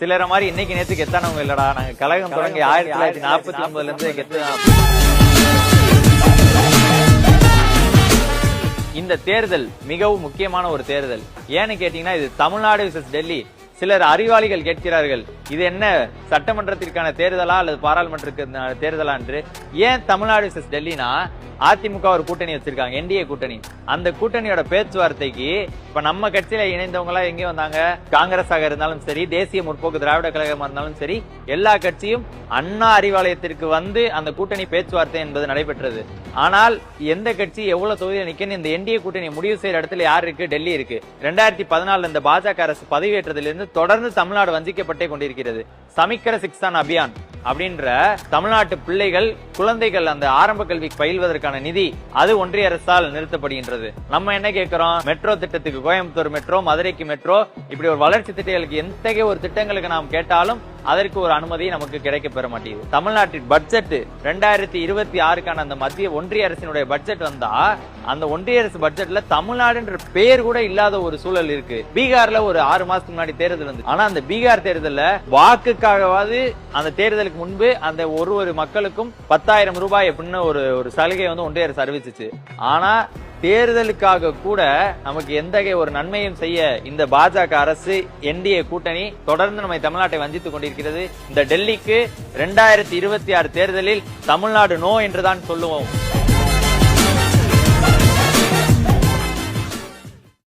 சிலர மாதிரி இன்னைக்கு நேத்து கெத்தானவங்க இல்லடா. நாங்க கழகம் தொடங்கி 1949 இருந்து கெத்து. இந்த தேர்தல் மிகவும் முக்கியமான ஒரு தேர்தல். ஏன்னு கேட்டீங்கன்னா இது தமிழ்நாடு விசஸ் டெல்லி. சிலர் அறிவாளிகள் கேட்கிறார்கள், இது என்ன சட்டமன்றத்திற்கான தேர்தலா அல்லது பாராளுமன்றத்திற்கான தேர்தலா என்று. ஏன் தமிழ்நாடு விசஸ் டெல்லினா, அதிமுக ஒரு கூட்டணி வச்சிருக்காங்க, என்டிஏ கூட்டணி. அந்த கூட்டணியோட பேச்சுவார்த்தைக்கு இப்ப நம்ம கட்சியில இணைந்தவங்க எல்லாம் எங்கே வந்தாங்க? காங்கிரஸாக இருந்தாலும் சரி, தேசிய முற்போக்கு திராவிட கழகமா இருந்தாலும் சரி, எல்லா கட்சியும் அண்ணா அறிவாலயத்திற்கு வந்து அந்த கூட்டணி பேச்சுவார்த்தை என்பது நடைபெற்றது. ஆனால் எந்த கட்சி எவ்வளவு தொகுதியில் நிக்கணும், இந்த என்டிஏ கூட்டணி முடிவு செய்யற இடத்துல யார் இருக்கு? டெல்லி இருக்கு. 2014 இந்த பாஜக அரசு பதவியேற்றதிலிருந்து தொடர்ந்து தமிழ்நாடு வஞ்சிக்கப்பட்டே கொண்டிருக்கிறது. சமிக்கர சிக்ஸான் அபியான் அப்படின்ற தமிழ்நாட்டு பிள்ளைகள், குழந்தைகள் அந்த ஆரம்ப கல்வி பயில்வதற்கான நிதி அது ஒன்றிய அரசால் நிறுத்தப்படுகின்றது. நம்ம என்ன கேட்கிறோம்? மெட்ரோ திட்டத்துக்கு, கோயம்புத்தூர் மெட்ரோ, மதுரைக்கு மெட்ரோ, இப்படி ஒரு வளர்ச்சி திட்டங்களுக்கு எத்தகைய ஒரு திட்டங்களுக்கு நாம் கேட்டாலும் அதற்கு ஒரு அனுமதி நமக்கு கிடைக்க பெற மாட்டேங்குது. தமிழ்நாட்டின் பட்ஜெட் 2026க்கான அந்த மத்திய ஒன்றிய அரசினுடைய பட்ஜெட் வந்தா அந்த ஒன்றிய அரசு பட்ஜெட்ல தமிழ்நாடுன்ற பேர் கூட இல்லாத ஒரு சூழல் இருக்கு. பீகார்ல ஒரு 6 மாசத்துக்கு முன்னாடி தேர்தல் வந்து, ஆனா அந்த பீகார் தேர்தல்ல வாக்குக்காகவாது அந்த தேர்தலுக்கு முன்பு அந்த ஒரு மக்களுக்கும் 10,000 ரூபாய் அப்படின்னு ஒரு சலுகை வந்து ஒன்றிய அரசு அறிவிச்சிச்சு. ஆனா தேர்தலுக்காக கூட நமக்கு எந்த ஒரு நன்மையும் செய்ய இந்த பாஜக அரசு, என்டிஏ கூட்டணி தொடர்ந்து நம்மை தமிழ்நாட்டை வஞ்சித்துக் கொண்டிருக்கிறது. இந்த டெல்லிக்கு 2026 தேர்தலில் தமிழ்நாடு நோ என்றுதான் சொல்லுவோம்.